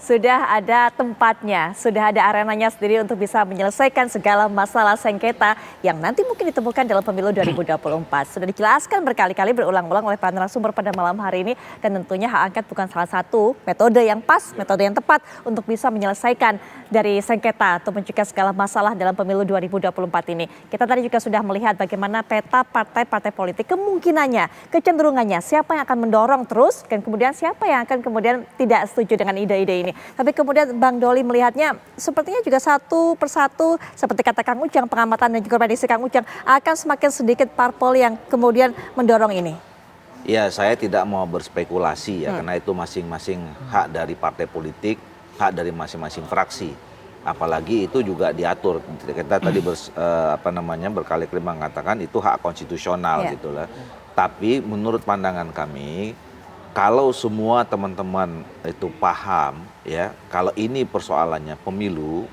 Sudah ada tempatnya, sudah ada arenanya sendiri untuk bisa menyelesaikan segala masalah sengketa yang nanti mungkin ditemukan dalam pemilu 2024. Sudah dijelaskan berkali-kali berulang-ulang oleh para narasumber pada malam hari ini dan tentunya hak angket bukan salah satu metode yang pas, metode yang tepat untuk bisa menyelesaikan dari sengketa atau mencegah segala masalah dalam pemilu 2024 ini. Kita tadi juga sudah melihat bagaimana peta partai-partai politik kemungkinannya, kecenderungannya, siapa yang akan mendorong terus dan kemudian siapa yang akan kemudian tidak setuju dengan ide-ide ini. Tapi kemudian Bang Doli melihatnya sepertinya juga satu persatu seperti kata Kang Ujang, pengamatan dan juga prediksi Kang Ujang akan semakin sedikit parpol yang kemudian mendorong ini. Ya, saya tidak mau berspekulasi ya, karena itu masing-masing hak dari partai politik, hak dari masing-masing fraksi. Apalagi itu juga diatur. Kita tadi berkali-kali mengatakan itu hak konstitusional gitu lah. Tapi menurut pandangan kami, kalau semua teman-teman itu paham ya, kalau ini persoalannya pemilu,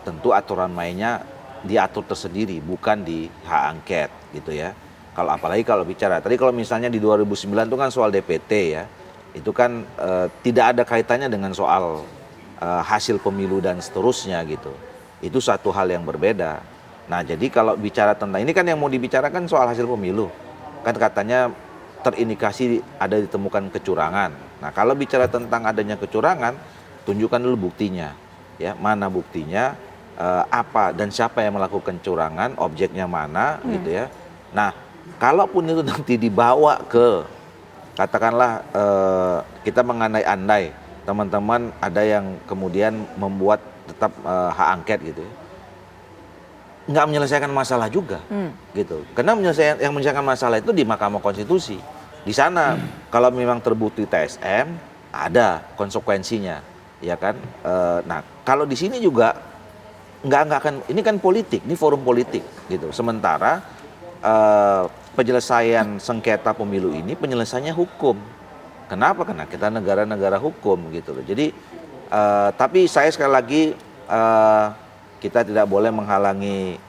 tentu aturan mainnya diatur tersendiri, bukan di hak angket gitu ya. Kalau apalagi kalau bicara, tadi kalau misalnya di 2009 itu kan soal DPT ya, itu kan tidak ada kaitannya dengan soal hasil pemilu dan seterusnya gitu. Itu satu hal yang berbeda. Nah jadi kalau bicara tentang, ini kan yang mau dibicarakan soal hasil pemilu, kan katanya terindikasi ada ditemukan kecurangan. Nah kalau bicara tentang adanya kecurangan, tunjukkan dulu buktinya, ya mana buktinya, apa dan siapa yang melakukan kecurangan, objeknya mana, gitu ya. Nah kalaupun itu nanti dibawa ke, katakanlah kita mengandai-andai, teman-teman ada yang kemudian membuat tetap hak angket gitu ya, nggak menyelesaikan masalah juga, gitu. Karena yang menyelesaikan masalah itu di Mahkamah Konstitusi. Di sana kalau memang terbukti TSM ada konsekuensinya, ya kan. Nah kalau di sini juga nggak akan, ini kan politik, ini forum politik, gitu. Sementara penyelesaian sengketa pemilu ini penyelesaiannya hukum. Kenapa? Karena kita negara-negara hukum, gitu loh. Jadi tapi saya sekali lagi kita tidak boleh menghalangi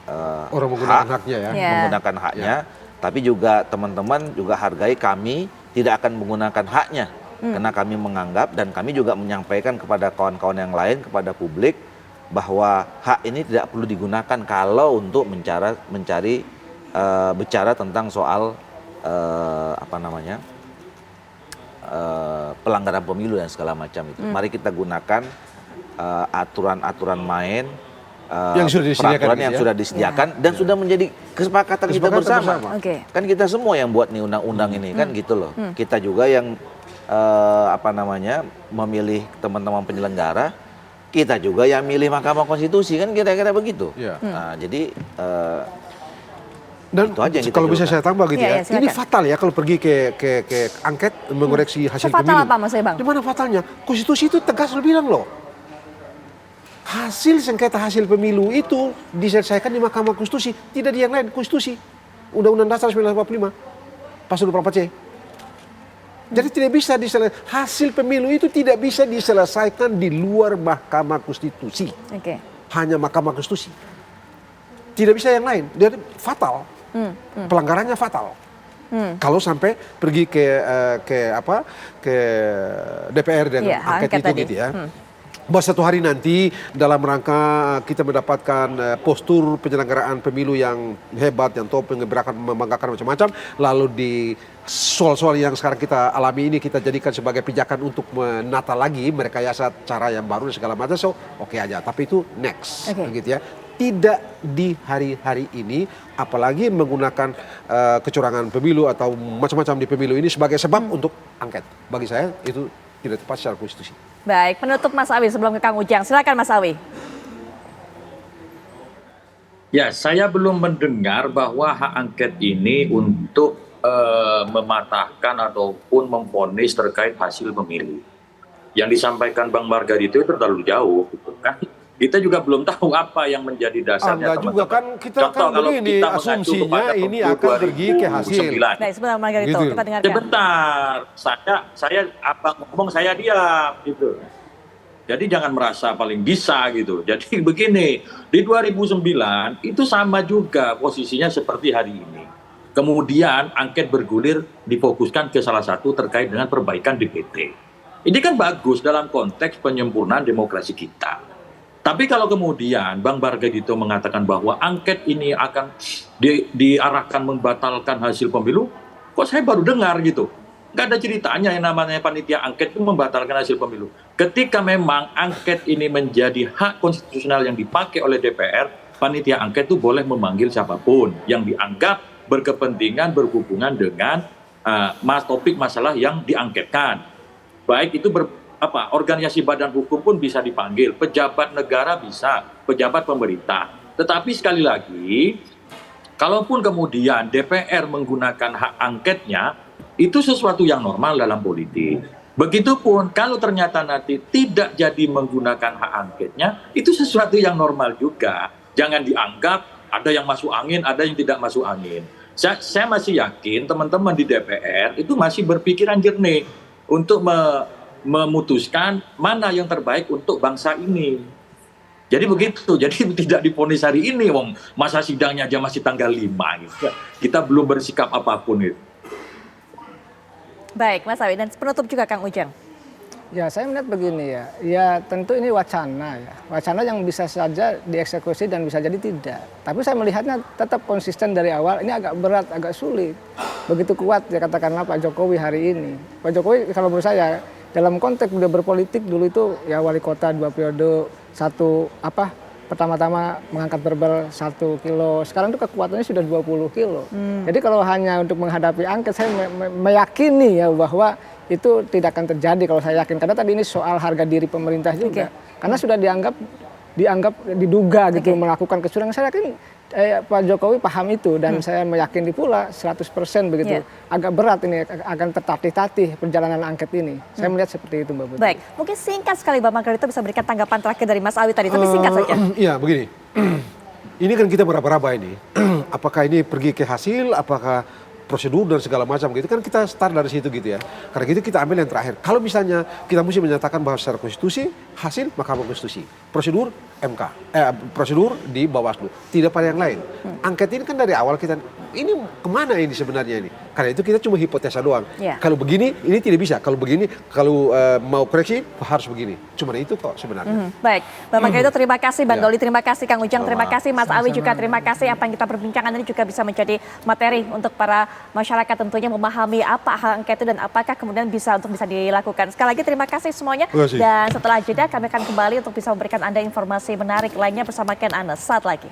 orang menggunakan haknya ya. Menggunakan haknya, tapi juga teman-teman juga hargai kami tidak akan menggunakan haknya. Karena kami menganggap dan kami juga menyampaikan kepada kawan-kawan yang lain, kepada publik, bahwa hak ini tidak perlu digunakan kalau untuk bicara tentang soal pelanggaran pemilu dan segala macam itu. Mari kita gunakan aturan-aturan main, yang sudah disediakan, peraturan yang sudah disediakan dan sudah menjadi kesepakatan kita bersama. Kan kita semua yang buat nih undang-undang ini kan gitu loh. Kita juga yang memilih teman-teman penyelenggara, kita juga yang milih Mahkamah Konstitusi, kan kira-kira begitu. Nah, jadi dan itu aja yang kalau bisa saya tambah gitu ya, ini fatal ya kalau pergi ke angket mengoreksi hasil pemilu. Fatal apa maksudnya Bang? Di mana fatalnya? Konstitusi itu tegas bilang loh, hasil sengketa hasil pemilu itu diselesaikan di Mahkamah Konstitusi, tidak di yang lain. Konstitusi, Undang-Undang Dasar 1945, Pasal 24C. Jadi tidak bisa diselesaikan, hasil pemilu itu tidak bisa diselesaikan di luar Mahkamah Konstitusi. Hanya Mahkamah Konstitusi. Tidak bisa yang lain, jadi fatal. Pelanggarannya fatal. Kalau sampai pergi ke DPR dan angket itu gitu ya. Bahwa satu hari nanti dalam rangka kita mendapatkan postur penyelenggaraan pemilu yang hebat, yang top, yang membanggakan macam-macam, lalu di soal-soal yang sekarang kita alami ini kita jadikan sebagai pijakan untuk menata lagi merekayasa cara yang baru dan segala macam, oke aja. Tapi itu next, gitu ya. Tidak di hari-hari ini, apalagi menggunakan kecurangan pemilu atau macam-macam di pemilu ini sebagai sebab untuk angket. Bagi saya itu tidak tepat secara konstitusi. Baik, penutup Mas Awi sebelum ke Kang Ujang. Silakan Mas Awi. Ya, saya belum mendengar bahwa hak angket ini untuk mematahkan ataupun memvonis terkait hasil pemilu. Yang disampaikan Bang Margarito itu terlalu jauh, gitu kan? Kita juga belum tahu apa yang menjadi dasarnya. Enggak juga kan, kita kan begini asumsinya ini akan pergi ke hasil. Baik, sebentar Margarito, gitu. Kita dengarkan. Sebentar, saya apa ngomong saya diam gitu. Jadi jangan merasa paling bisa gitu. Jadi begini, di 2009 itu sama juga posisinya seperti hari ini. Kemudian angket bergulir difokuskan ke salah satu terkait dengan perbaikan DPT. Ini kan bagus dalam konteks penyempurnaan demokrasi kita. Tapi kalau kemudian Bang Bargadito mengatakan bahwa angket ini akan diarahkan membatalkan hasil pemilu, kok saya baru dengar gitu. Nggak ada ceritanya yang namanya panitia angket itu membatalkan hasil pemilu. Ketika memang angket ini menjadi hak konstitusional yang dipakai oleh DPR, panitia angket itu boleh memanggil siapapun yang dianggap berkepentingan berhubungan dengan topik masalah yang diangketkan. Baik itu organisasi badan hukum pun bisa dipanggil, pejabat negara bisa, pejabat pemerintah. Tetapi sekali lagi, kalaupun kemudian DPR menggunakan hak angketnya, itu sesuatu yang normal dalam politik. Begitupun kalau ternyata nanti tidak jadi menggunakan hak angketnya, itu sesuatu yang normal juga. Jangan dianggap ada yang masuk angin, ada yang tidak masuk angin. Saya masih yakin teman-teman di DPR itu masih berpikiran jernih untuk memutuskan mana yang terbaik untuk bangsa ini. Jadi begitu, jadi tidak divonis hari ini, wong masa sidangnya aja masih tanggal 5 gitu. Kita belum bersikap apapun itu. Baik, Mas Awi, dan penutup juga Kang Ujang. Ya, saya melihat begini ya. Ya, tentu ini wacana ya. Wacana yang bisa saja dieksekusi dan bisa jadi tidak. Tapi saya melihatnya tetap konsisten dari awal. Ini agak berat, agak sulit. Begitu kuat ya katakanlah Pak Jokowi hari ini. Pak Jokowi kalau menurut saya dalam konteks udah berpolitik dulu itu ya wali kota 2 periode, pertama-tama mengangkat berbal 1 kilo. Sekarang itu kekuatannya sudah 20 kilo. Jadi kalau hanya untuk menghadapi angket, saya meyakini ya bahwa itu tidak akan terjadi kalau saya yakin. Karena tadi ini soal harga diri pemerintah juga. Karena sudah diduga gitu melakukan kecurangan. Saya yakin Pak Jokowi paham itu dan saya meyakini pula 100% begitu. Agak berat ini akan tertatih-tatih perjalanan angket ini. Saya melihat seperti itu Mbak Putri. Baik, mungkin singkat sekali Bang Margarito bisa berikan tanggapan terakhir dari Mas Awi tadi, tapi singkat saja. Iya begini, ini kan kita meraba-raba ini. Apakah ini pergi ke hasil, apakah prosedur dan segala macam gitu kan kita start dari situ gitu ya. Karena gitu kita ambil yang terakhir. Kalau misalnya kita mesti menyatakan bahwa secara konstitusi hasil Mahkamah Konstitusi, prosedur MK, prosedur di Bawaslu, tidak pada yang lain. Angket ini kan dari awal kita ini kemana ini sebenarnya ini? Karena itu kita cuma hipotesa doang. Kalau begini ini tidak bisa, kalau begini kalau mau koreksi harus begini. Cuma itu kok sebenarnya. Baik, Bang Margarito terima kasih, Bang Doli terima kasih, Kang Ujang terima kasih, Mas Awi juga terima kasih. Apa yang kita perbincangkan ini juga bisa menjadi materi untuk para masyarakat tentunya memahami apa hak angket itu dan apakah kemudian bisa dilakukan. Sekali lagi terima kasih semuanya. Dan setelah jeda kami akan kembali untuk bisa memberikan Anda informasi menarik lainnya bersama Ken Anes saat lagi.